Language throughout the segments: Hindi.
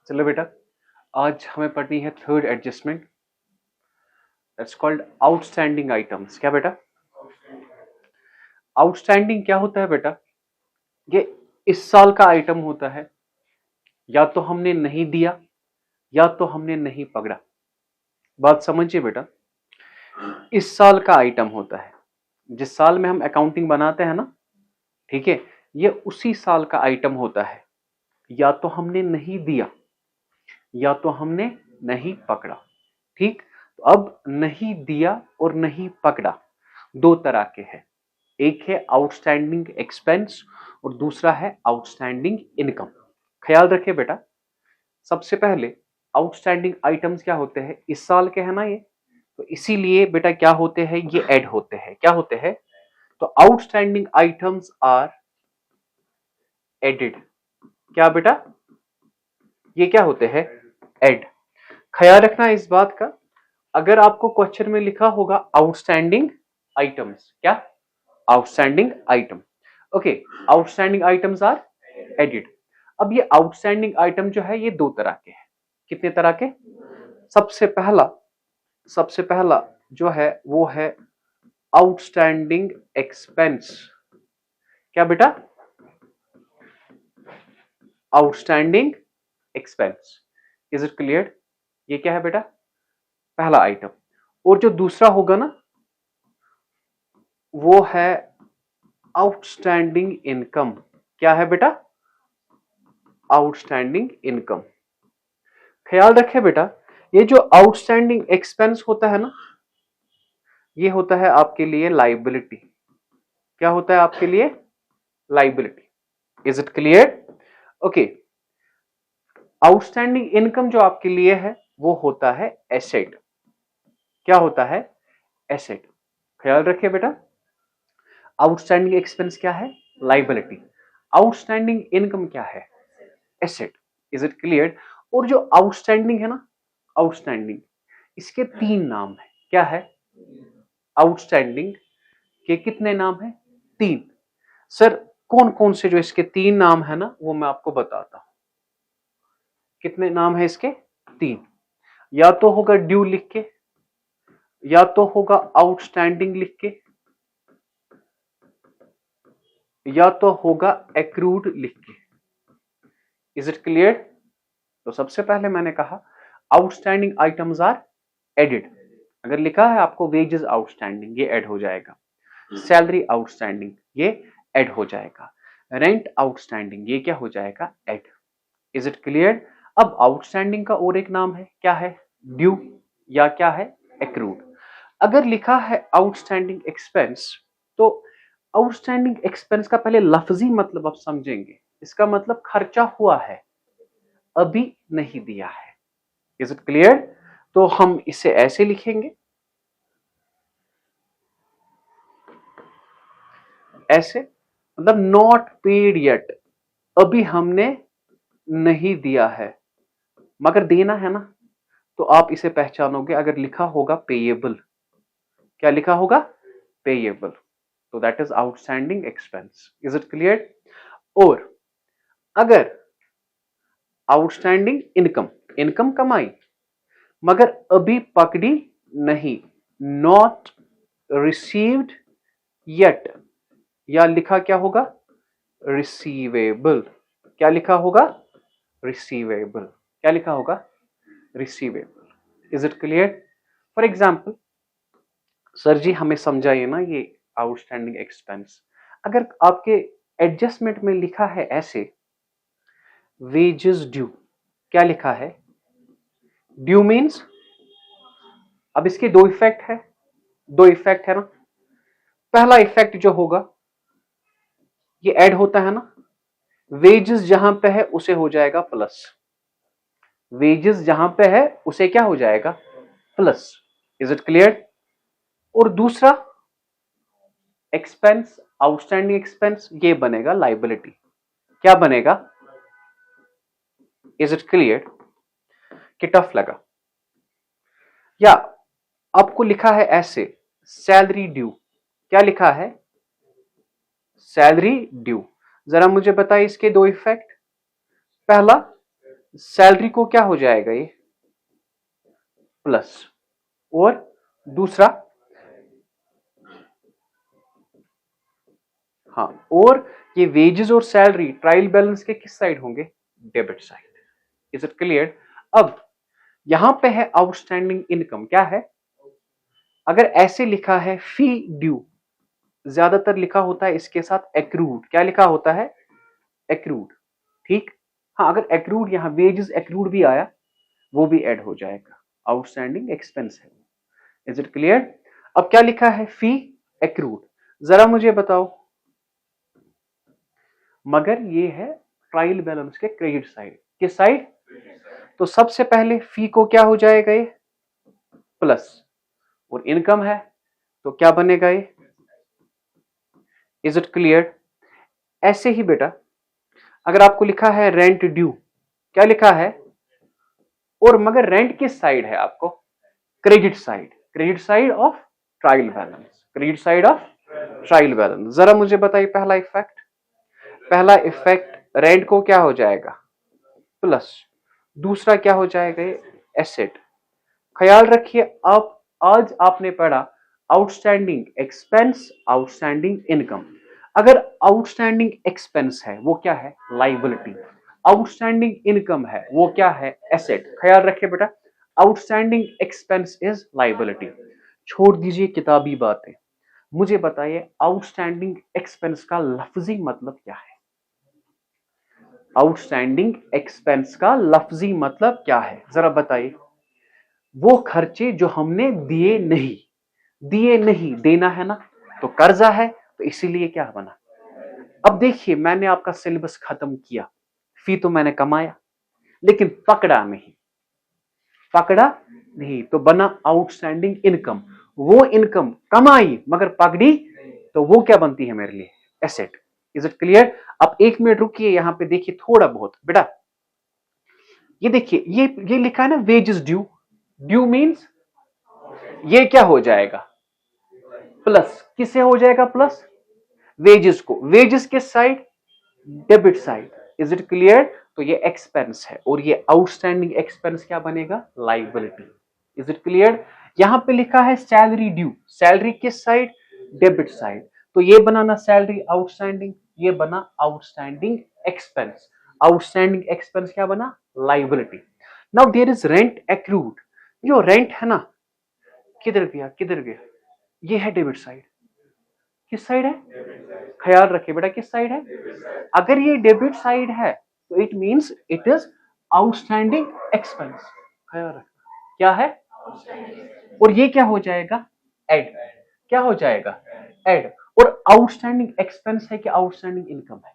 चलो बेटा, आज हमें पढ़नी है third adjustment, that's called outstanding items. क्या बेटा? आउटस्टैंडिंग क्या होता है बेटा? ये इस साल का आइटम होता है, या तो हमने नहीं दिया या तो हमने नहीं पकड़ा। बात समझिए बेटा, इस साल का आइटम होता है, जिस साल में हम अकाउंटिंग बनाते हैं ना, ठीक है, ये उसी साल का आइटम होता है, या तो हमने नहीं दिया या तो हमने नहीं पकड़ा। ठीक, तो अब नहीं दिया और नहीं पकड़ा दो तरह के हैं, एक है आउटस्टैंडिंग एक्सपेंस और दूसरा है आउटस्टैंडिंग इनकम। ख्याल रखिए बेटा, सबसे पहले आउटस्टैंडिंग आइटम्स क्या होते हैं, इस साल के हैं ना ये, तो इसीलिए बेटा क्या होते हैं, ये ऐड होते हैं। क्या होते हैं? तो आउटस्टैंडिंग आइटम्स आर एडेड। क्या बेटा? ये क्या होते हैं? ऐड। ख्याल रखना इस बात का, अगर आपको क्वेश्चन में लिखा होगा आउटस्टैंडिंग आइटम्स, क्या? Outstanding item, okay, outstanding items are added. अब ये आउटस्टैंडिंग आइटम जो है ये दो तरह के हैं। कितने तरह के? सबसे पहला जो है वो है आउटस्टैंडिंग एक्सपेंस। क्या बेटा? Outstanding expense. Is it clear? ये क्या है बेटा? पहला आइटम। और जो दूसरा होगा ना, वो है आउटस्टैंडिंग इनकम। क्या है बेटा? Outstanding income. ख्याल रखे बेटा, ये जो आउटस्टैंडिंग एक्सपेंस होता है ना, ये होता है आपके लिए लाइबिलिटी। क्या होता है आपके लिए? Liability. Is it clear? Okay, outstanding income जो आपके लिए है वो होता है एसेट। क्या होता है? एसेट। ख्याल रखिए बेटा, आउटस्टैंडिंग एक्सपेंस क्या है? लाइबिलिटी। आउटस्टैंडिंग इनकम क्या है? एसेट। Is it clear? और जो आउटस्टैंडिंग है ना, आउटस्टैंडिंग, इसके तीन नाम है। क्या है? आउटस्टैंडिंग के कितने नाम है? तीन। सर कौन कौन से जो इसके तीन नाम है ना, वो मैं आपको बताता हूं। कितने नाम है इसके? तीन। या तो होगा ड्यू लिख के, या तो होगा आउटस्टैंडिंग लिख के, या तो होगा एक्रूड लिख के। Is it clear? तो सबसे पहले मैंने कहा आउटस्टैंडिंग आइटम्स आर एडिड। अगर लिखा है आपको वेजेस आउटस्टैंडिंग, ये ऐड हो जाएगा। सैलरी आउटस्टैंडिंग, ये ऐड हो जाएगा। रेंट आउटस्टैंडिंग, ये क्या हो जाएगा? ऐड। Is it clear? अब आउटस्टैंडिंग का और एक नाम है, क्या है? ड्यू, या क्या है? एक्रूड। अगर लिखा है आउटस्टैंडिंग एक्सपेंस, तो आउटस्टैंडिंग एक्सपेंस का पहले लफ्जी मतलब आप समझेंगे। इसका मतलब खर्चा हुआ है, अभी नहीं दिया है। Is it clear? तो हम इसे ऐसे लिखेंगे, ऐसे, मतलब नॉट पेड येट, अभी हमने नहीं दिया है, मगर देना है ना, तो आप इसे पहचानोगे अगर लिखा होगा पेएबल। क्या लिखा होगा? पेएबल। तो that is outstanding expense. Is it clear? और अगर आउटस्टैंडिंग इनकम, इनकम कमाई मगर अभी पकड़ी नहीं, नॉट रिसीव्ड येट, या लिखा क्या होगा? रिसीवेबल। क्या लिखा होगा? रिसीवेबल। क्या लिखा होगा? Receivable. Is it clear? For example, sir ji हमें समझाइए ना ये आउटस्टैंडिंग एक्सपेंस। अगर आपके एडजस्टमेंट में लिखा है ऐसे, वेजेस ड्यू, क्या लिखा है? ड्यू मीन्स, अब इसके दो इफेक्ट है, दो इफेक्ट है ना। पहला इफेक्ट जो होगा, ये ऐड होता है ना, वेजेस जहां पे है उसे हो जाएगा प्लस, वेजेस जहां पे है उसे क्या हो जाएगा? प्लस। Is it clear? और दूसरा एक्सपेंस, आउटस्टैंडिंग एक्सपेंस, ये बनेगा लाइबिलिटी। क्या बनेगा? Is it clear? कि टफ लगा? या आपको लिखा है ऐसे, सैलरी ड्यू। क्या लिखा है? Salary due. जरा मुझे बताइए इसके दो इफेक्ट। पहला, सैलरी को क्या हो जाएगा ये प्लस, और दूसरा, हाँ, और ये वेजेस और सैलरी ट्रायल बैलेंस के किस साइड होंगे, debit side. Is it clear? अब यहां पे है आउटस्टैंडिंग इनकम, क्या है, अगर ऐसे लिखा है फी ड्यू, ज्यादातर लिखा होता है इसके साथ एक्रूड, क्या लिखा होता है, एक्रूड, ठीक। हाँ, अगर एक्रूड यहां वेजेस एक्रूड भी आया वो भी ऐड हो जाएगा, आउटस्टैंडिंग एक्सपेंस है। Is it clear? अब क्या लिखा है, फी एक्रूड, जरा मुझे बताओ, मगर ये है ट्रायल बैलेंस के क्रेडिट साइड, किस साइड, तो सबसे पहले फी को क्या हो जाएगा ये प्लस, और इनकम है तो क्या बनेगा ये, इज इट क्लियर? ऐसे ही बेटा अगर आपको लिखा है रेंट ड्यू, क्या लिखा है, और मगर रेंट किस साइड है आपको, credit side, credit side of trial balance, credit side of trial balance. जरा मुझे बताइए पहला इफेक्ट, पहला इफेक्ट रेंट को क्या हो जाएगा प्लस, दूसरा क्या हो जाएगा ये एसेट। ख्याल रखिए, आप आज आपने पढ़ा आउटस्टैंडिंग एक्सपेंस, आउटस्टैंडिंग इनकम। अगर आउटस्टैंडिंग एक्सपेंस है वो क्या है, लाइबिलिटी, आउटस्टैंडिंग इनकम है वो क्या है, एसेट। ख्याल रखिए बेटा, आउटस्टैंडिंग एक्सपेंस इज लाइबिलिटी। छोड़ दीजिए किताबी बातें, मुझे बताइए आउटस्टैंडिंग एक्सपेंस का लफ्जी मतलब क्या है, आउटस्टैंडिंग एक्सपेंस का लफ्जी मतलब क्या है, जरा बताइए। वो खर्चे जो हमने दिए नहीं, दिए नहीं, देना है ना, तो कर्जा है, तो इसीलिए क्या बना। अब देखिए मैंने आपका सिलेबस खत्म किया, फी तो मैंने कमाया लेकिन पकड़ा नहीं, पकड़ा नहीं तो बना आउटस्टैंडिंग इनकम, वो इनकम कमाई मगर पकड़ी तो वो क्या बनती है मेरे लिए, एसेट। Is it clear? अब 1 मिनट रुकिए, यहां पे देखिए थोड़ा बहुत बेटा, ये देखिए ये लिखा है ना वेजेस ड्यू, ड्यू मींस ये क्या हो जाएगा प्लस, किससे हो जाएगा प्लस, वेजेस को, वेजेस किस side, debit side. Is it clear? तो ये एक्सपेंस है और ये आउटस्टैंडिंग एक्सपेंस क्या बनेगा, लाइबिलिटी। Is it clear? यहां पे लिखा है सैलरी ड्यू, सैलरी किस साइड, डेबिट साइड, तो ये बनाना सैलरी आउटस्टैंडिंग, ये बना आउटस्टैंडिंग एक्सपेंस, आउटस्टैंडिंग एक्सपेंस क्या बना, liability. Now there is rent accrued, जो रेंट है ना, किधर गया किधर गया, ये है डेबिट साइड, किस साइड है, ख्याल रखिए बेटा किस साइड है, अगर ये डेबिट साइड है तो it means it is outstanding expense, ख्याल रखिए क्या है, और ये क्या हो जाएगा, एड, क्या हो जाएगा, एड। और आउटस्टैंडिंग एक्सपेंस है कि आउटस्टैंडिंग इनकम है,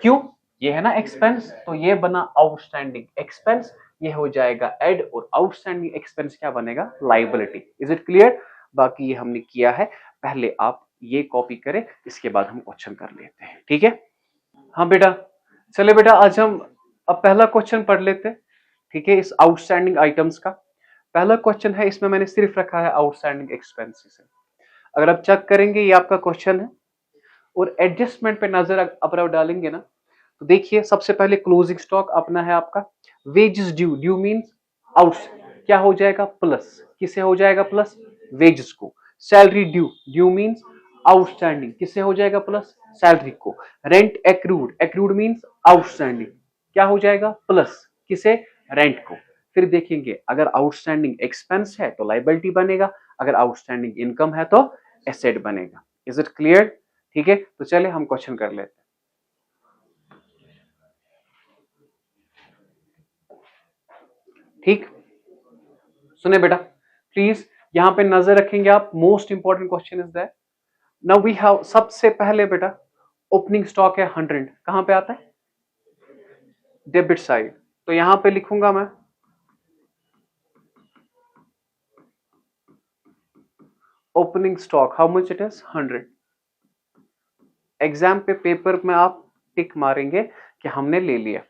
क्यों, ये है ना एक्सपेंस, तो ये बना आउटस्टैंडिंग एक्सपेंस, ये हो जाएगा एड, और आउटस्टैंडिंग एक्सपेंस क्या बनेगा, लाइबिलिटी। Is it clear? बाकी ये हमने किया है, पहले आप ये कॉपी करें, इसके बाद हम क्वेश्चन कर लेते हैं, ठीक है। हाँ बेटा, चले बेटा आज हम अब पहला क्वेश्चन पढ़ लेते हैं, ठीक है। इस आउटस्टैंडिंग आइटम्स का पहला क्वेश्चन है, इसमें मैंने सिर्फ रखा है आउटस्टैंडिंग एक्सपेंसेस। अगर आप चेक करेंगे ये आपका क्वेश्चन है, और एडजस्टमेंट पे नजर अगर आप डालेंगे ना, तो देखिए सबसे पहले क्लोजिंग स्टॉक अपना है आपका, wages due, due means out, क्या हो जाएगा प्लस, किसे हो जाएगा प्लस, वेजेस को। Salary due, due means outstanding, किसे हो जाएगा प्लस, सैलरी को। Rent accrued, accrued means outstanding, क्या हो जाएगा प्लस, किसे, रेंट को। फिर देखेंगे अगर आउटस्टैंडिंग एक्सपेंस है तो लाइबिलिटी बनेगा, अगर आउटस्टैंडिंग इनकम है तो एसेट बनेगा। Is it clear? ठीक है, तो चले हम क्वेश्चन कर लेते हैं। ठीक, सुने बेटा प्लीज, यहां पे नजर रखेंगे आप, most important question is that. Now we have, सबसे पहले बेटा ओपनिंग स्टॉक है 100, कहां पे आता है, डेबिट साइड, तो यहां पे लिखूंगा मैं opening stock, how much it is 100। Exam पे पेपर में आप टिक मारेंगे कि हमने ले लिया।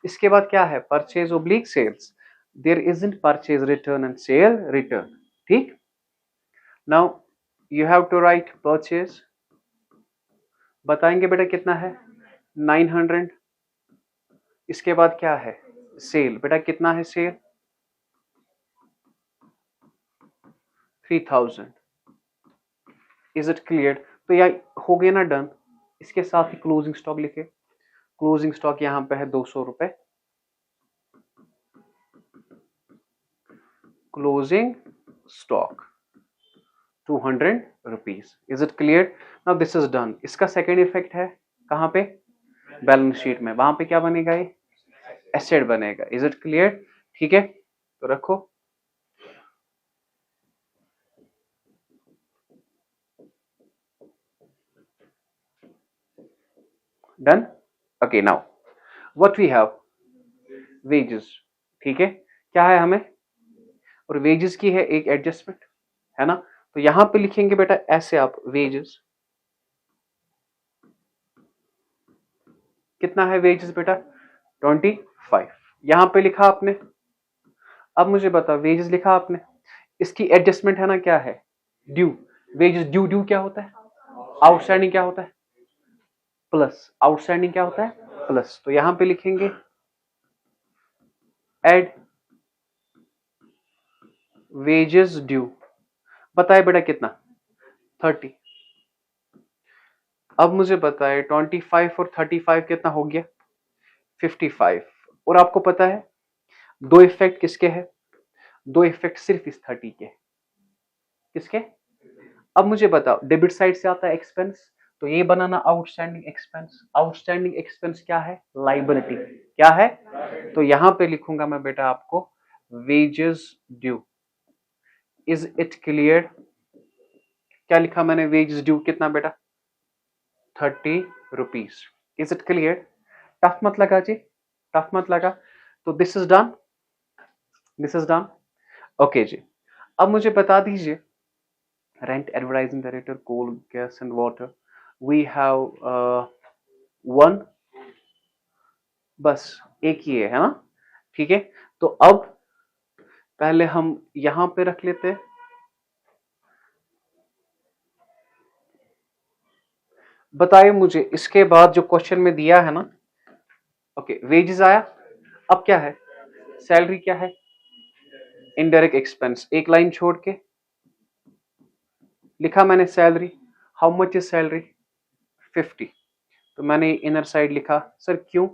इसके बाद क्या है, purchase oblique sales, there isn't purchase return and sale return, ठीक। Now you have to write purchase, बताएंगे बेटा कितना है 900। इसके बाद क्या है सेल, बेटा कितना है सेल? 3000। Is it clear? तो या हो गया ना डन। इसके साथ ही क्लोजिंग स्टॉक लिखे। क्लोजिंग स्टॉक यहां पे है 200 रुपए। Closing stock 200 rupees. Is it clear? Now this is done. इसका सेकेंड इफेक्ट है कहां पे? बैलेंस शीट में। वहां पे क्या बनेगा? ये एसेट बनेगा। Is it clear? ठीक है, तो रखो। Done. Okay, now what we have? Wages. ठीक है, क्या है हमें? और वेजेस की है एक एडजस्टमेंट, है ना? तो यहां पे लिखेंगे बेटा ऐसे आप, वेजेस। कितना है वेजेस बेटा? 25। यहां पे लिखा आपने। अब मुझे बता, वेजेस लिखा आपने, इसकी एडजस्टमेंट है ना, क्या है? ड्यू। Wages due. ड्यू क्या होता है? आउटस्टैंडिंग। क्या होता है? प्लस। आउटस्टैंडिंग क्या होता है? प्लस। तो यहां पे लिखेंगे एड वेजेस ड्यू। बताए बेटा कितना? 30। अब मुझे बताए 25 और 35 कितना हो गया? 55। और आपको पता है दो इफेक्ट किसके हैं? दो इफेक्ट सिर्फ इस 30 के। किसके? अब मुझे बताओ, डेबिट साइड से आता है एक्सपेंस, तो ये बनाना आउटस्टैंडिंग एक्सपेंस। आउटस्टैंडिंग एक्सपेंस क्या है? लाइबिलिटी। क्या है? तो यहां पे लिखूंगा मैं बेटा आपको wages due. Is it clear? क्या लिखा मैंने? वेजेस ड्यू कितना बेटा? 30 rupees. Is it clear? Tough मत लगा जी, टफ मत लगा। तो this is done. This is done. Okay ji, अब मुझे बता दीजिए rent, advertising director, coal, gas and water, we have one, बस एक ही है ना? ठीक है, तो अब पहले हम यहां पे रख लेते हैं। बताइए मुझे इसके बाद जो क्वेश्चन में दिया है ना, ओके, वेजेस आया। अब क्या है? सैलरी क्या है? Indirect expense. एक लाइन छोड़ के लिखा मैंने salary. How much is salary? 50। तो मैंने इनर साइड लिखा। सर क्यों?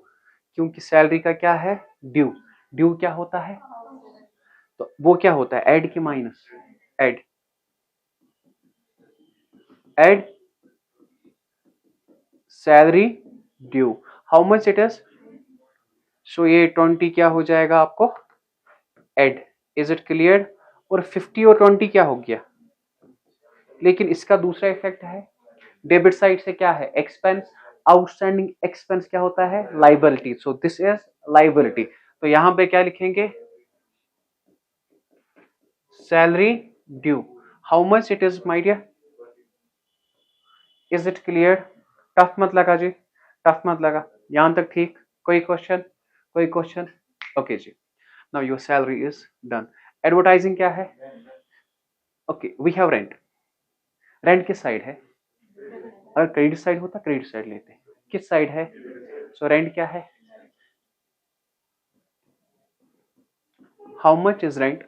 क्योंकि सैलरी का क्या है? ड्यू। ड्यू क्या होता है? तो वो क्या होता है? ऐड की minus? Add. Add salary due. How much it is? So ये 20 क्या हो जाएगा आपको? ऐड। Is it clear? और 50 और 20 क्या हो गया? लेकिन इसका दूसरा इफेक्ट है, डेबिट साइड से क्या है? एक्सपेंस। आउटस्टैंडिंग एक्सपेंस क्या होता है? Liability. So this is liability. तो यहां पे क्या लिखेंगे? Salary due. How much it is my dear? Is it clear? Tough मत लगा जी, टफ मत लगा। यहां तक ठीक? कोई क्वेश्चन? कोई क्वेश्चन? ओके जी, now your salary is done. Advertising क्या है? Okay, we have rent. Rent किस साइड है? अगर क्रेडिट साइड होता क्रेडिट साइड लेते। किस साइड है? सो रेंट क्या है? How much is rent?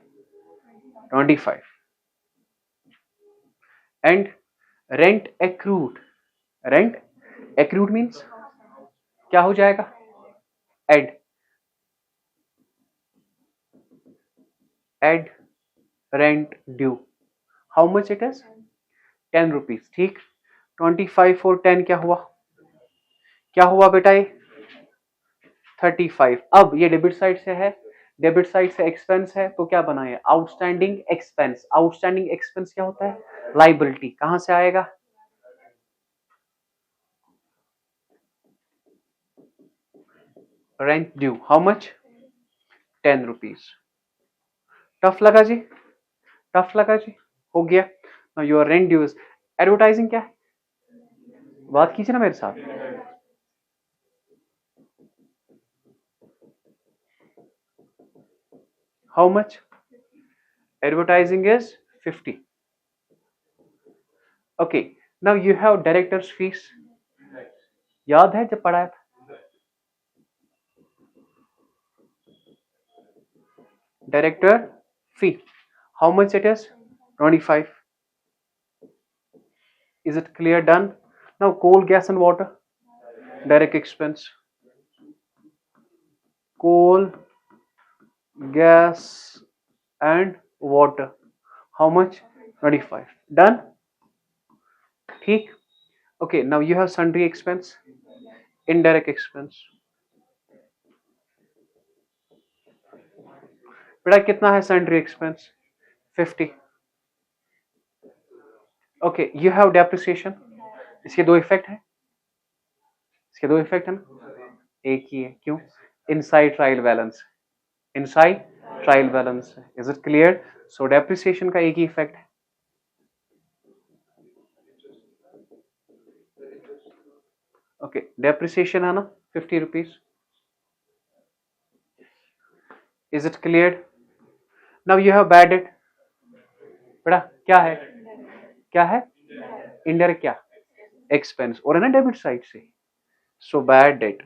25। And rent accrued. Rent accrued means क्या हो जाएगा? Add. Add rent due. How much it is? 10 rupees. ठीक, 25 और 10 क्या हुआ? क्या हुआ बेटा? ये 35। अब ये डेबिट साइड से है, डेबिट साइड से एक्सपेंस है, तो क्या बना है? Outstanding expense. आउटस्टैंडिंग एक्सपेंस क्या होता है? लाइबिलिटी। कहां से आएगा? Rent due. How much? 10 rupees. Tough लगा जी? टफ लगा जी? हो गया। Now your rent due is. Advertising क्या है? बात कीजिए ना मेरे साथ। How much? Advertising is 50। Okay, now you have directors fees. याद है जब पढ़ाया था? director fee. How much it is? 25. Is it clear? Done. Now coal, gas and water, direct expense. Coal, gas and water. How much? 25. Done. ठीक. Okay, now you have sundry expense, indirect expense. बेटा कितना है sundry expense? 50. Okay, you have depreciation. इसके दो इफेक्ट है, इसके दो इफेक्ट है ना, एक ही है. क्यों? Inside trial balance, inside trial balance है. Is it clear? So depreciation का एक ही इफेक्ट है. ओके, डेप्रिसिएशन है ना 50 rupees. Is it clear? Now you have bad debt. बेटा क्या है, क्या है? इनडायरेक्ट क्या? एक्सपेंस, और है ना डेबिट साइड से. So bad debt.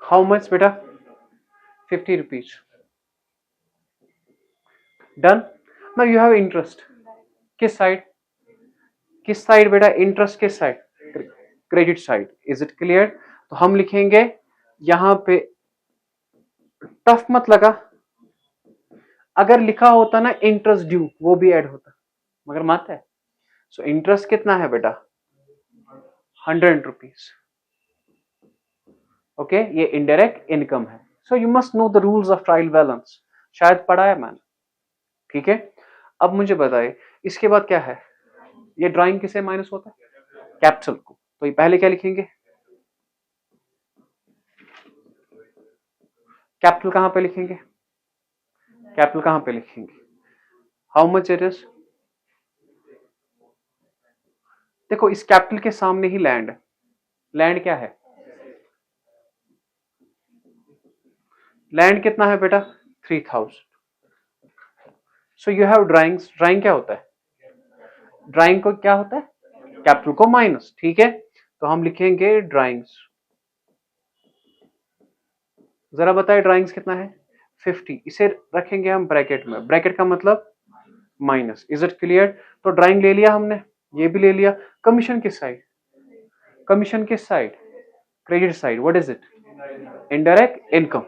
How much बेटा? 50 rupees. Done. Now you have interest. किस साइड? किस साइड बेटा? इंटरेस्ट किस side? Credit side. Is it clear? तो हम लिखेंगे यहां पे, टफ मत लगा. अगर लिखा होता ना इंटरेस्ट ड्यू, वो भी ऐड होता, मगर मत है. सो इंटरेस्ट कितना है बेटा? 100 रुपीज. ओके, ये इनडायरेक्ट इनकम है. So you must know the rules of trial balance. शायद पढ़ा है मैंने. ठीक है, अब मुझे बताए इसके बाद क्या है. ये ड्राइंग किसे माइनस होता है? कैपिटल को. तो ये पहले क्या लिखेंगे? कैपिटल कहां पे लिखेंगे? कैपिटल कहां पे लिखेंगे? How much it is? देखो इस कैपिटल के सामने ही लैंड. लैंड क्या है? लैंड कितना है बेटा? 3000. So you have drawings. Drawing क्या होता है? ड्राइंग को क्या होता है? कैपिटल को माइनस. ठीक है, तो हम लिखेंगे ड्राइंग्स. जरा बताए ड्राइंग्स कितना है? 50. इसे रखेंगे हम ब्रैकेट में. ब्रैकेट का मतलब माइनस. Is it clear? तो ड्राइंग ले लिया हमने, ये भी ले लिया. कमीशन किस साइड? कमीशन किस side? Credit side. What is it? Indirect income.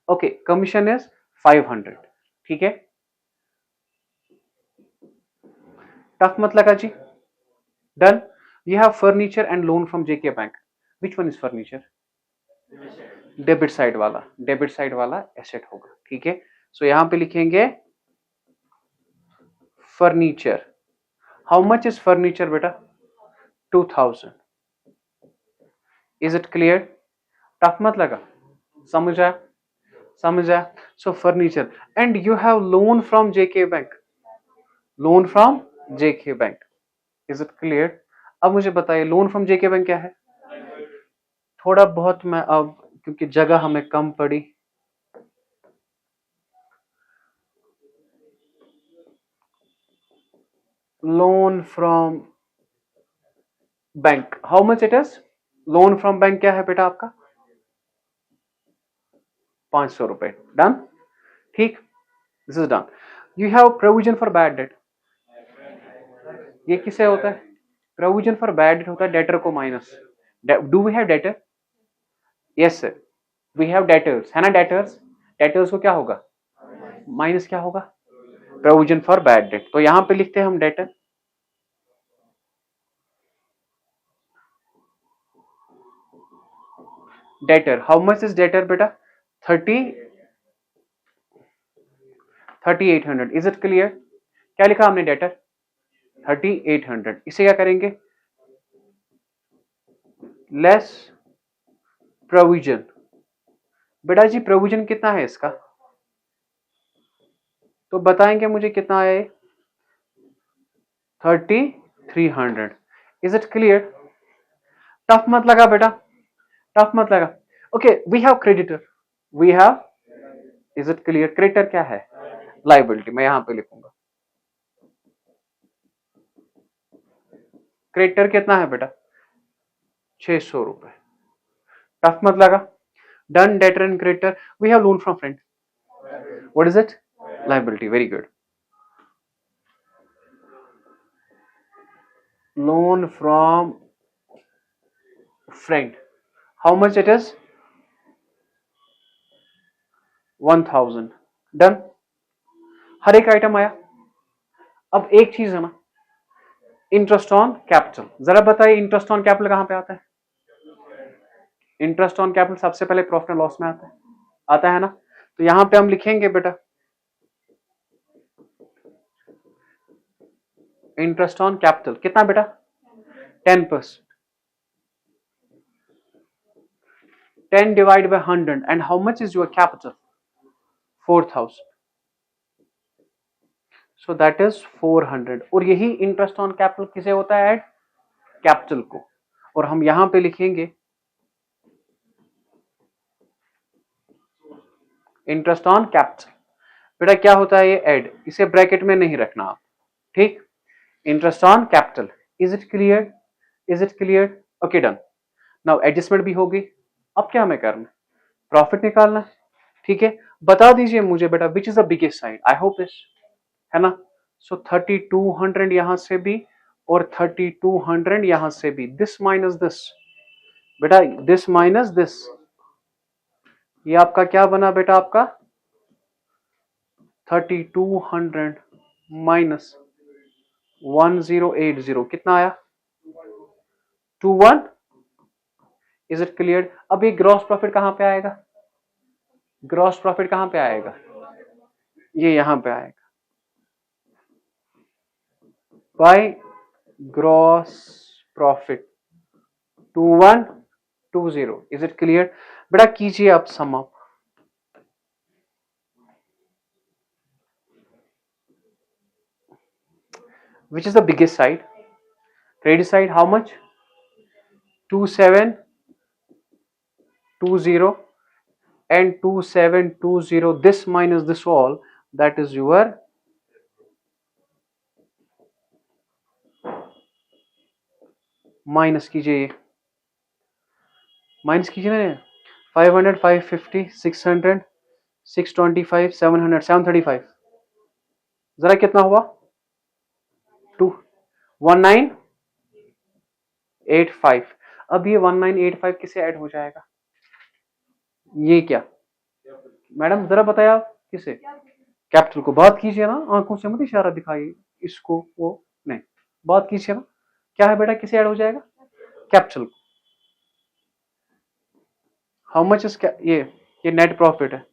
Okay, commission is 500. ठीक है, टफ मत लगा जी. Done. You have furniture and loan from JK bank. Which one is furniture? Debit side वाला. डेबिट साइड वाला एसेट होगा. ठीक है, सो यहां पे लिखेंगे furniture. How much is furniture बेटा? 2000. Is it clear? टफ मत लगा, समझ आया? समझ आया. So furniture. And you have loan from JK bank. Loan from JK bank. Is it clear? अब मुझे बताइए लोन फ्रॉम जेके बैंक क्या है? थोड़ा बहुत मैं अब, क्योंकि जगह हमें कम पड़ी, loan from bank. How much it is? Loan from bank क्या है बेटा आपका? 500 रुपए. डन. ठीक, this is done. You have provision for bad debt. ये किसे होता है? प्रोविजन फॉर बैड डेट होता है डेटर को minus. Do we have debtor? Yes sir, we have debtors, है ना. डेटर्स, डेटर्स को क्या होगा? माइनस क्या होगा? Provision for bad debt. तो यहां पे लिखते हैं हम debtor. Debtor. How much is debtor बेटा? 3800. Is it clear? क्या लिखा हमने? डेटर 3800. इसे क्या करेंगे? Less provision. बेटा जी प्रोविजन कितना है इसका? तो बताएंगे मुझे कितना है? 3300. Is it clear? टफ मत लगा बेटा, टफ मत लगा. Okay, we have creditor. We have. Is it clear? Creditor क्या है? लाइबिलिटी. मैं यहां पे लिखूंगा क्रेडिटर कितना है बेटा? ₹600। टफ मत लगा। Done, debtor and creditor we have loan from friend. What is it? Liability. Very good. Loan from friend, how much it is? 1000। Done. हर एक आइटम आया। अब एक चीज है ना, इंटरेस्ट ऑन कैपिटल, जरा बताइए इंटरेस्ट ऑन कैपिटल कहां पे आता है? इंटरेस्ट ऑन कैपिटल सबसे पहले प्रॉफिट एंड लॉस में आता है, आता है ना? तो यहां पे हम लिखेंगे बेटा इंटरेस्ट ऑन कैपिटल कितना बेटा? 10%। 10 divided by 100 and how much is your capital? 4000. So that is 400। और यही इंटरेस्ट ऑन कैपिटल किसे होता है ऐड? कैपिटल को। और हम यहां पे लिखेंगे इंटरेस्ट ऑन कैपिटल। बेटा क्या होता है ये? ऐड। इसे ब्रैकेट में नहीं रखना आप, ठीक? Interest on capital. Is it clear? Is it clear? Okay done. Now adjustment भी होगी। अब क्या हमें करना है? प्रॉफिट निकालना है, ठीक है? बता दीजिए मुझे बेटा which is the biggest side? I hope this है ना। सो 3200 यहां से भी और 3200 यहां से भी, दिस माइनस दिस बेटा, दिस माइनस दिस, ये आपका क्या बना बेटा? आपका 3200 माइनस 1080 कितना आया? 21। Is it clear? अब ये ग्रॉस प्रॉफिट कहां पे आएगा? ग्रॉस प्रॉफिट कहां पे आएगा? ये यहां पे आएगा by gross profit 2120। Is it clear? बेटा कीजिए आप sum up. Which is the biggest side? Credit side, how much? 2720 and 2720. This minus this all, that is your minus कीजिए, माइनस कीजिए ना। 500, 550, 600, 625, 700, 735। जरा कितना हुआ? 1985। अब ये 1985 किसे ऐड हो जाएगा? ये क्या मैडम जरा बताया आप? किसे? कैपिटल को। बात कीजिए ना, आंखों से मत इशारा दिखाइए, इसको वो नहीं, बात कीजिए ना। क्या है बेटा? किसे ऐड हो जाएगा? कैपिटल को। हाउ मच इज ये नेट प्रॉफिट है।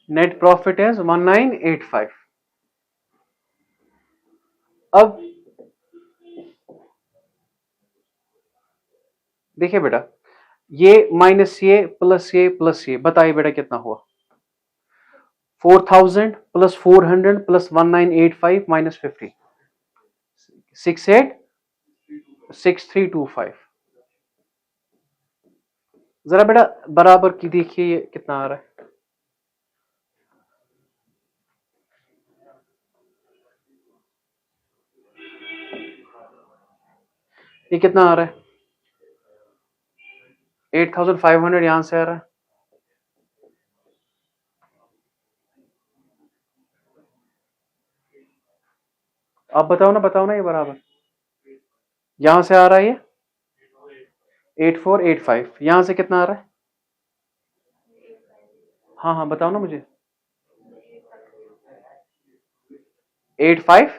Net profit is 1985। अब देखिए बेटा, ये माइनस ये प्लस ये प्लस ये, बताइए बेटा कितना हुआ? 4000 प्लस 400 प्लस 1985 माइनस 50, 686325। जरा बेटा बराबर की देखिए ये कितना आ रहा है। ये कितना आ रहा है? 8500 यहां से आ रहा है। आप बताओ ना ये बराबर यहां से आ रहा है ये 8485। यहां से कितना आ रहा है? हाँ हाँ बताओ ना मुझे। 85।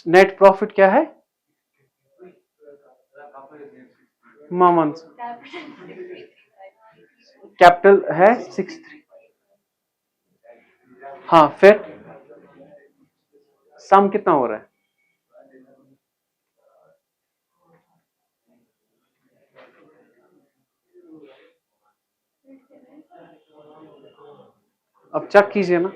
नेट प्रॉफिट क्या है मामन? कैपिटल है 63। हाँ फिर सम कितना हो रहा है? अब चेक कीजिए ना।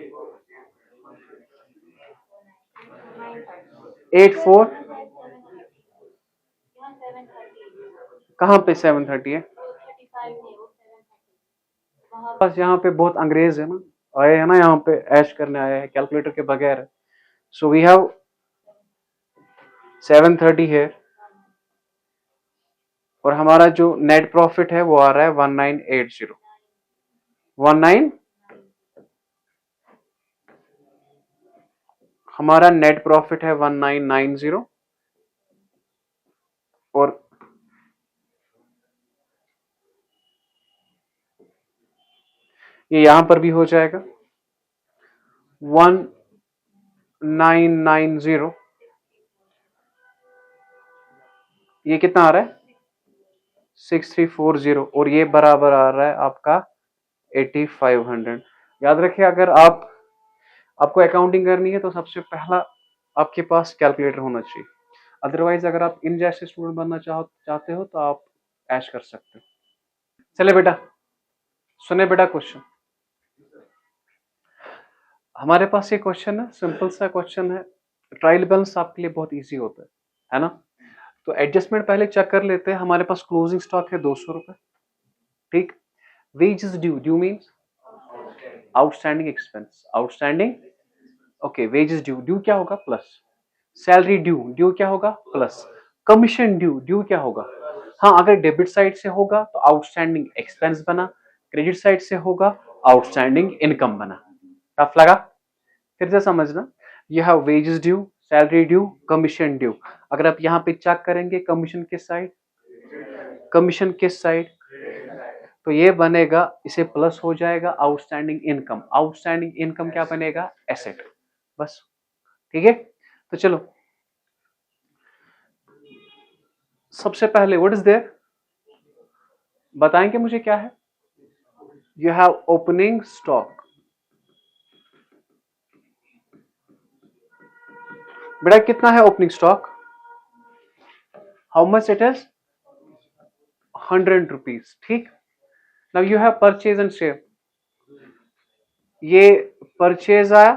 84 कहां पे 730 है? बस यहाँ पे बहुत अंग्रेज है ना, आए हैं ना यहाँ पे ऐश करने आए हैं कैलकुलेटर के बगैर। सो वी हैव 730 है, और हमारा जो नेट प्रॉफिट है वो आ रहा है 1980। 19 हमारा नेट प्रॉफिट है 1990, और ये यहां पर भी हो जाएगा 1990। ये कितना आ रहा है 6340, और ये बराबर आ रहा है आपका 8500। याद रखिए, अगर आपको अकाउंटिंग करनी है तो सबसे पहला आपके पास कैलकुलेटर होना चाहिए। अदरवाइज अगर आप इन जैसे स्टूडेंट बनना चाहते हो तो आप ऐश कर सकते हो। चले बेटा, सुने बेटा क्वेश्चन। हमारे पास ये क्वेश्चन है, सिंपल सा क्वेश्चन है। ट्रायल बैलेंस आपके लिए बहुत इजी होता है ना। तो एडजस्टमेंट पहले चेक कर लेते हैं। हमारे पास क्लोजिंग स्टॉक है 200 रुपए, ठीक। Wages due, due means outstanding expense, outstanding. Okay, wages due, due क्या होगा प्लस। सैलरी ड्यू, ड्यू क्या होगा प्लस। कमीशन ड्यू, ड्यू क्या होगा। हाँ, अगर डेबिट साइड से होगा तो आउटस्टैंडिंग एक्सपेंस बना, क्रेडिट साइड से होगा आउटस्टैंडिंग इनकम बना। टफ लगा? फिर से समझना, यह है wages due, salary due, commission due. अगर आप यहाँ पे चेक करेंगे कमीशन किस साइड, कमीशन किस साइड, तो ये बनेगा, इसे प्लस हो जाएगा आउटस्टैंडिंग इनकम। आउटस्टैंडिंग इनकम क्या बनेगा, एसेट। बस, ठीक है। तो चलो, सबसे पहले व्हाट इज देयर, बताएंगे मुझे क्या है। You have opening stock. बेटा कितना है opening stock, how much it is, 100 rupees, ठीक। Now you have purchase and sale, ये परचेज आया,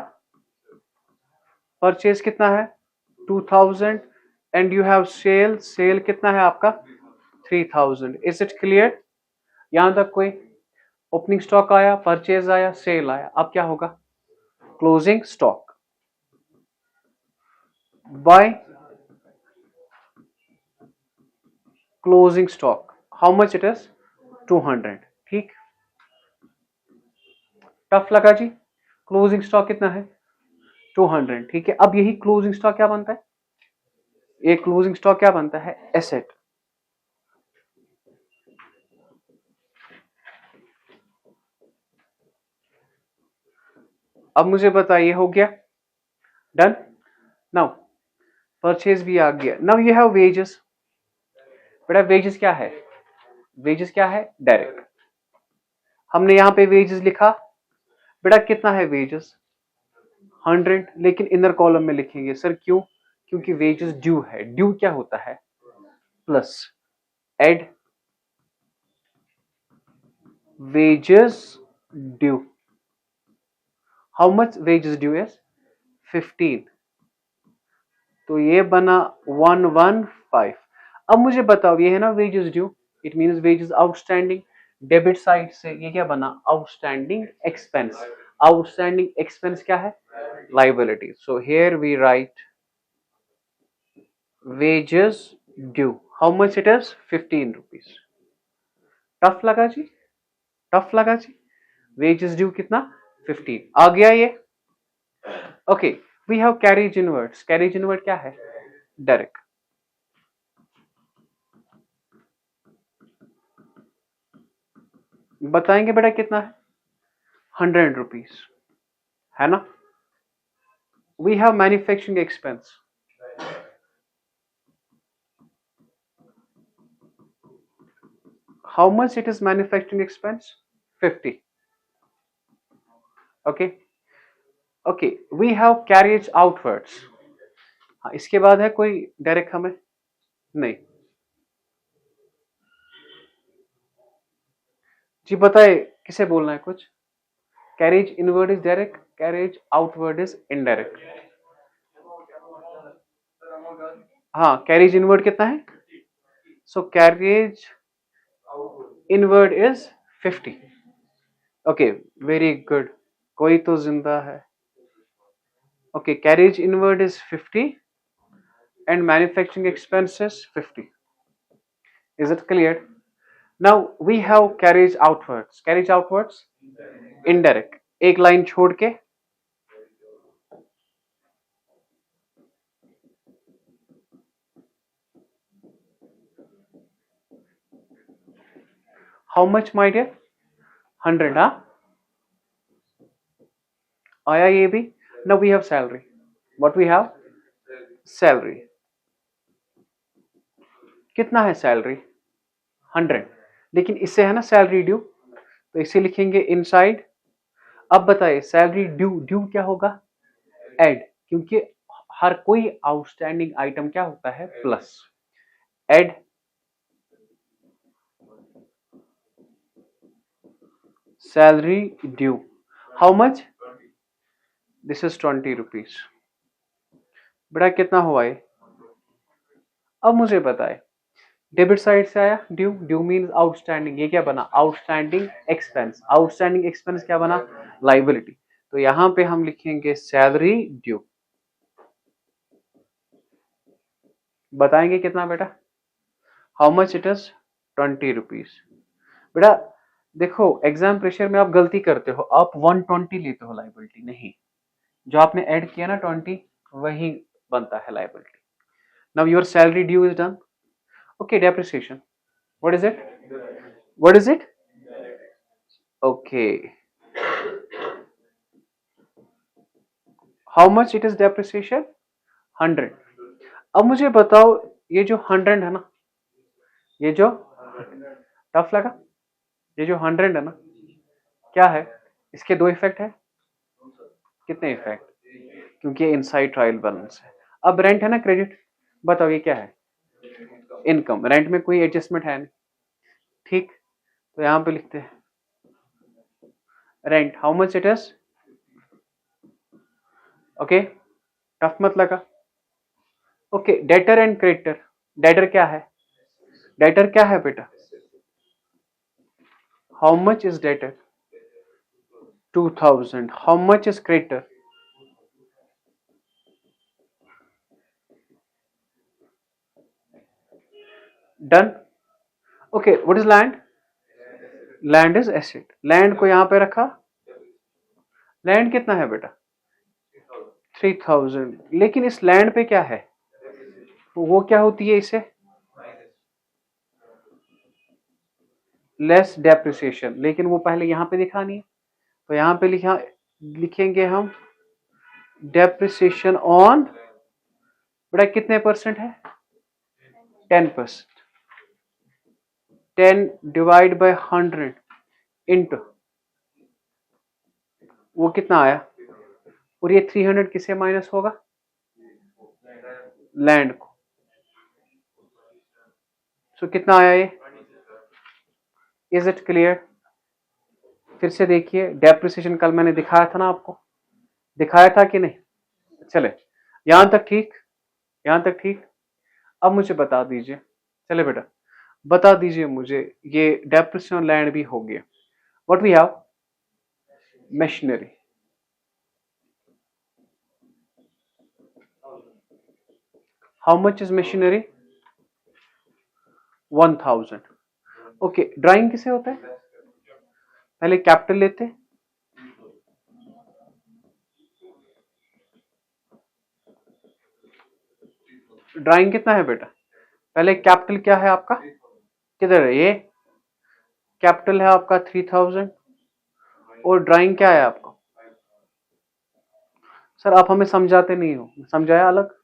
परचेज कितना है 2000, and you have sale, sale कितना है आपका 3000। Is it clear? यहां तक कोई? ओपनिंग स्टॉक आया, परचेज आया, सेल आया, अब क्या होगा, closing stock by closing stock, how much it is 200, ठीक। टफ लगा जी? क्लोजिंग स्टॉक कितना है 200, ठीक है। अब यही क्लोजिंग स्टॉक क्या बनता है, ये क्लोजिंग स्टॉक क्या बनता है, एसेट। अब मुझे बताइए, हो गया डन। नाउ परचेज भी आ गया। Now you have wages. बेटा वेजेस क्या है, वेजेस क्या है, डायरेक्ट। हमने यहां पे वेजेस लिखा, बेटा कितना है वेजेस 100, लेकिन इनर कॉलम में लिखेंगे सर क्यों, क्योंकि वेजेस ड्यू है। ड्यू क्या होता है, plus add wages due, how much wages due is 15, तो ये बना 115। अब मुझे बताओ, ये है ना wages due, it means wages outstanding. Debit side से ये क्या बना, आउटस्टैंडिंग एक्सपेंस। आउटस्टैंडिंग एक्सपेंस क्या है, liability. So here we write wages due, how much it is 15 rupees। Tough लगा जी, टफ लगा जी। wages due कितना 15 आ गया ये। Okay, we have carriage inwards. Carriage inward क्या है, डायरेक्ट। बताएंगे बेटा कितना है 100 रुपीज, है ना। We have manufacturing expense, how much it is manufacturing expense 50। okay, okay, we have carriage outwards। हाँ, इसके बाद है कोई डायरेक्ट हमें नहीं जी, बताए किसे बोलना है कुछ। Carriage inward is direct, carriage outward is indirect. हाँ, कैरेज इनवर्ड कितना है, so carriage inward is 50। Okay, very good, कोई तो जिंदा है। Okay, carriage inward is 50 and manufacturing expenses 50. Is it clear? Now we have carriage outwards. Carriage outwards, indirect. एक लाइन छोड़ के how much my dear? 100, हाँ आया ये भी। Now we have salary. What we have? Salary. कितना है सैलरी? 100, लेकिन इससे है ना सैलरी ड्यू, तो इसे लिखेंगे इनसाइड। अब बताइए सैलरी ड्यू, ड्यू क्या होगा? एड, क्योंकि हर कोई आउटस्टैंडिंग आइटम क्या होता है? Plus. Add salary due, how much? This is 20 rupees. बेटा कितना हुआ ये? अब मुझे बताए, डेबिट साइड से आया ड्यू, ड्यू मीन्स आउटस्टैंडिंग, ये क्या बना? Outstanding expense. आउटस्टैंडिंग एक्सपेंस क्या बना? लाइबिलिटी। तो यहां पे हम लिखेंगे सैलरी ड्यू। बताएंगे कितना बेटा? How much it is? 20 rupees. बेटा देखो एग्जाम प्रेशर में आप गलती करते हो, आप 120 लेते हो लाइबिलिटी, नहीं, जो आपने ऐड किया ना 20 वही बनता है liability. Now your salary due is done. Okay, depreciation, what is it? What is it? Okay, how much it is depreciation? 100। अब मुझे बताओ ये जो 100 है ना, ये जो टफ लगा, ये जो 100 है ना, क्या है? इसके दो इफेक्ट है। कितने इफेक्ट? क्योंकि ये इनसाइड ट्रायल बैलेंस है। अब रेंट है ना क्रेडिट, बताओ ये क्या है? इनकम। रेंट में कोई एडजस्टमेंट है नहीं, ठीक, तो यहां पे लिखते हैं rent, how much it is? Okay, tough मत लगा। Okay, debtor and creditor. Debtor क्या है? डेटर क्या है बेटा? How much is debtor? 2000। How much is creditor? Done. Okay, what is land? Land is asset. Land को यहां पे रखा। लैंड कितना है बेटा? 3000। लेकिन इस लैंड पे क्या है? वो क्या होती है इसे? लेस डेप्रिसिएशन, लेकिन वो पहले यहां पे दिखा नहीं है, तो यहां पे लिखेंगे हम डेप्रिसिएशन ऑन, बेटा कितने परसेंट है? 10%। 10 डिवाइड बाय 100 इंटू, वो कितना आया? और ये 300 किसे माइनस होगा? लैंड को। सो कितना आया ये? Is it clear? फिर से देखिए, डेप्रिसिएशन कल मैंने दिखाया था ना आपको, दिखाया था कि नहीं? चले, यहां तक ठीक, यहां तक ठीक। अब मुझे बता दीजिए, चले बेटा बता दीजिए मुझे, ये डेप्रिसिएशन लैंड भी हो गया। What we have? Machinery. How much is machinery? 1000। Okay, drawing किसे होता है? पहले कैपिटल लेते, ड्राइंग कितना है बेटा? पहले कैपिटल क्या है आपका? किधर है ये? कैपिटल है आपका 3000, और ड्राइंग क्या है आपका? सर आप हमें समझाते नहीं हो, समझाया अलग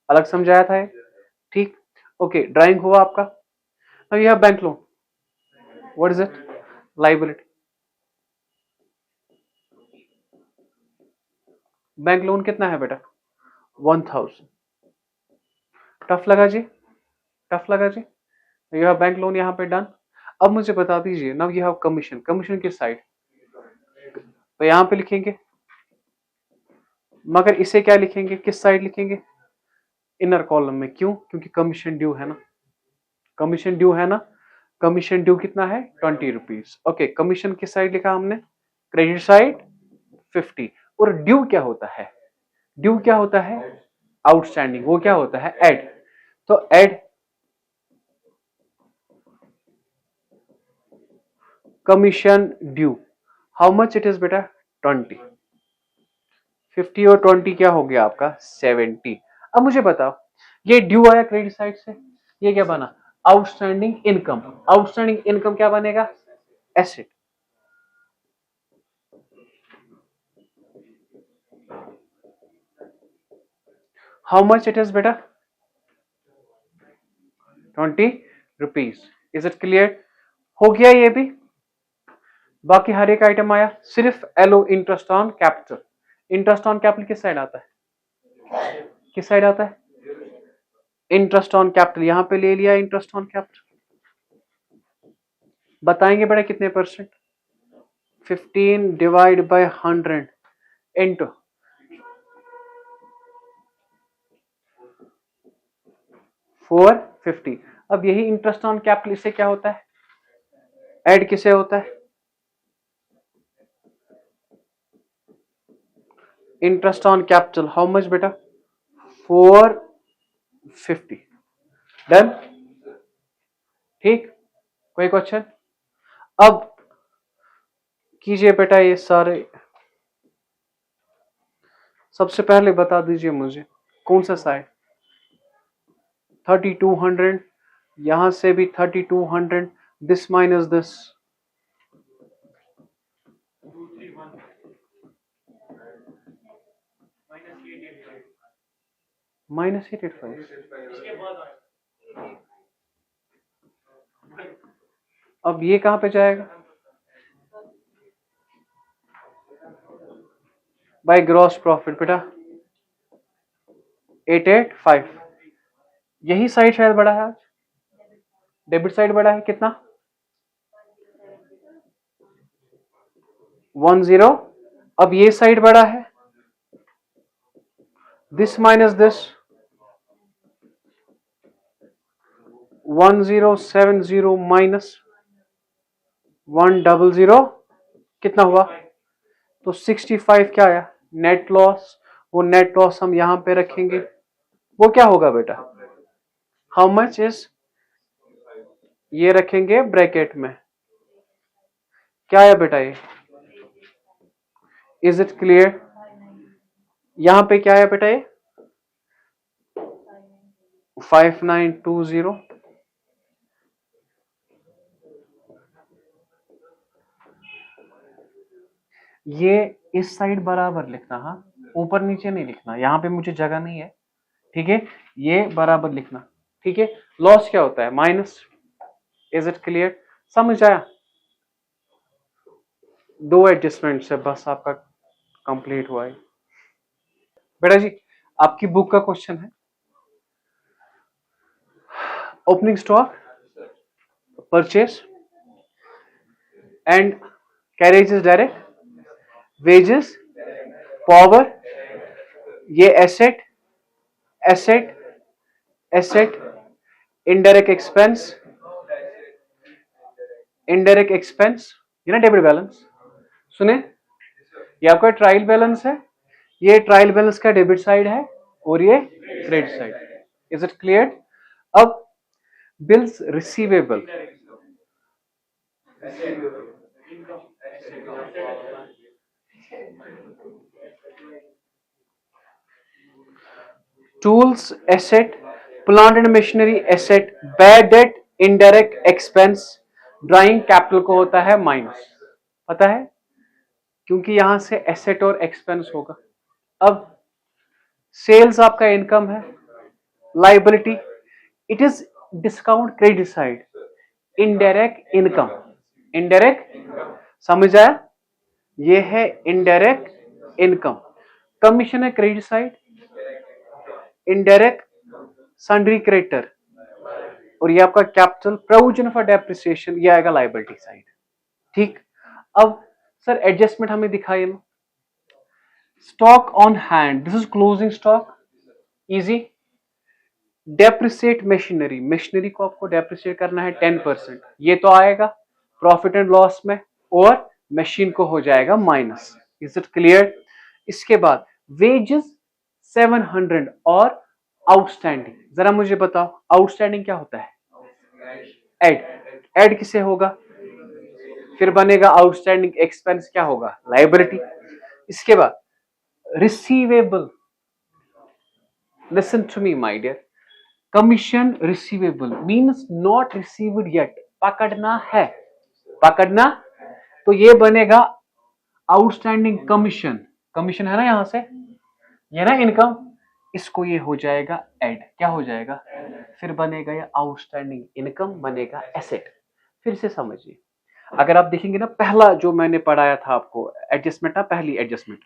अलग समझाया था ये, ठीक। ओके, ड्राइंग हुआ आपका। अब यह bank loan, what is it? Liability. Bank loan कितना है बेटा? 1000। टफ लगा जी? टफ लगा जी? यह बैंक लोन यहाँ पे डन। अब मुझे बता दीजिए, now you have commission. Commission किस साइड? तो यहां पे लिखेंगे, मगर इसे क्या लिखेंगे, किस साइड लिखेंगे? इनर कॉलम में। क्यों? क्योंकि कमीशन ड्यू है ना, कमीशन ड्यू है ना। कमीशन ड्यू कितना है? 20 रुपीज। ओके, कमीशन किस साइड लिखा हमने? Credit side 50। और ड्यू क्या होता है? ड्यू क्या होता है? आउटस्टैंडिंग। वो क्या होता है? एड। तो add commission due, how much it is बेटा? 20। 50 और 20 क्या हो गया आपका? 70। अब मुझे बताओ, ये ड्यू आया क्रेडिट साइड से, ये क्या बना? Outstanding income. आउटस्टैंडिंग इनकम क्या बनेगा? Asset. How much it is बेटा? 20 रुपीज। Is it clear? हो गया ये भी। बाकी हर एक आइटम आया, सिर्फ एलओ interest on capital. Interest on capital किस साइड आता है? किस साइड आता है? Interest on capital. यहां पे ले लिया इंटरेस्ट ऑन कैपिटल। बताएंगे बेटा कितने परसेंट? 15 divide by 100 into 450। अब यही इंटरेस्ट ऑन कैपिटल इससे क्या होता है? ऐड किसे होता है? Interest on capital. How much बेटा? 450। डन? ठीक, कोई क्वेश्चन? अब कीजिए बेटा ये सारे। सबसे पहले बता दीजिए मुझे कौन सा साइड? 3200, यहां से भी 3200, दिस माइनस दिस, -885। अब ये कहां पे जाएगा? बाय ग्रॉस प्रॉफिट बेटा 885। यही साइड शायद बड़ा है आज, डेबिट साइड बड़ा है कितना? 10। अब ये साइड बड़ा है, दिस माइनस दिस 1070 माइनस 100 कितना हुआ? तो 65 क्या आया? Net loss. वो नेट लॉस हम यहां पे रखेंगे, वो क्या होगा बेटा? हाउ मच इज, ये रखेंगे ब्रैकेट में, क्या है बेटा ये? Is it clear? यहां पे क्या है बेटा? ये 5920। ये इस साइड बराबर लिखना, हाँ, ऊपर नीचे नहीं लिखना, यहां पे मुझे जगह नहीं है, ठीक है? ये बराबर लिखना, ठीक है? लॉस क्या होता है? माइनस। Is it clear? समझ आया? दो एडजस्टमेंट से बस आपका कंप्लीट हुआ है बेटा जी। आपकी बुक का क्वेश्चन है, opening stock, purchase and carriages direct, wages, power, ये asset, asset, asset, indirect expense, indirect expense, ये ना डेबिट बैलेंस। सुने, ये आपका ट्रायल बैलेंस है, ये ट्रायल बैलेंस का डेबिट साइड है और ये credit side. Is it clear? अब bills receivable, tools asset, plant and machinery asset, bad debt indirect expense, drawing capital को होता है माइनस, पता है? क्योंकि यहां से एसेट और एक्सपेंस होगा। अब सेल्स आपका इनकम है, liability it is discount credit side, indirect income, indirect, समझ आया? ये है इनडायरेक्ट इनकम। कमीशन है credit side, indirect sundry creditor, और ये आपका कैपिटल प्रोविजन फॉर डेप्रिसिएशन, ये आएगा लाइबिलिटी साइड। ठीक, अब सर एडजस्टमेंट हमें दिखाइए ना। Stock on hand, this is closing stock, easy. Depreciate machinery, को आपको डेप्रिसिएट करना है 10%, ये तो आएगा प्रॉफिट एंड लॉस में, और मशीन को हो जाएगा माइनस। Is it clear? इसके बाद वेजेस 700 और आउटस्टैंडिंग, जरा मुझे बताओ आउटस्टैंडिंग क्या होता है? ऐड किसे होगा? फिर बनेगा आउटस्टैंडिंग एक्सपेंस, क्या होगा? लायबिलिटी। इसके बाद receivable, listen to me my dear, commission receivable means not received yet, पकड़ना है, पकड़ना, तो ये बनेगा आउटस्टैंडिंग कमीशन, कमीशन है ना यहां से, ये ना इनकम, इसको ये हो जाएगा ऐड, क्या हो जाएगा? फिर बनेगा ये आउटस्टैंडिंग इनकम, बनेगा एसेट। फिर से समझिए, अगर आप देखेंगे ना पहला जो मैंने पढ़ाया था आपको एडजस्टमेंट, पहली एडजस्टमेंट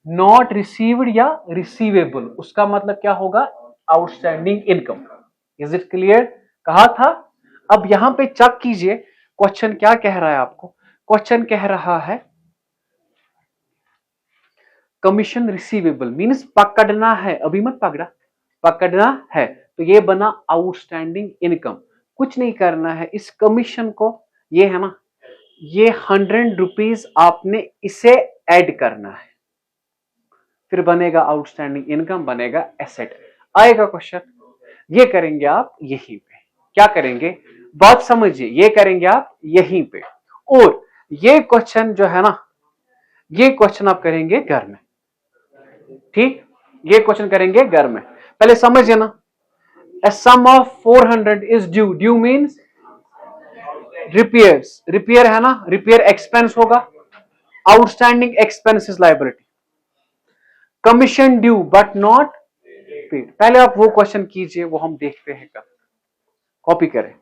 नॉट रिसीव्ड या रिसीवेबल, उसका मतलब क्या होगा? Outstanding income. Is it clear? कहा था। अब यहां पे चेक कीजिए क्वेश्चन क्या कह रहा है आपको। क्वेश्चन कह रहा है कमीशन रिसीवेबल मीन्स पकड़ना है, अभी मत पकड़ा, पकड़ना है, तो ये बना आउटस्टैंडिंग इनकम। कुछ नहीं करना है, इस कमीशन को, ये है ना, ये 100 रुपीज आपने इसे ऐड करना है, फिर बनेगा आउटस्टैंडिंग इनकम, बनेगा एसेट। आएगा क्वेश्चन, ये करेंगे आप यहीं पे, क्या करेंगे? बात समझिए, ये करेंगे आप यहीं पे, और ये क्वेश्चन जो है ना, ये क्वेश्चन आप करेंगे घर में, ठीक? ये क्वेश्चन करेंगे घर में। पहले समझिए ना, a sum of 400 is due, due means repairs, repair है ना, रिपेयर एक्सपेंस होगा, outstanding expense is liability, commission due but not paid. पहले आप वो क्वेश्चन कीजिए, वो हम देखते हैं कब, कॉपी करें।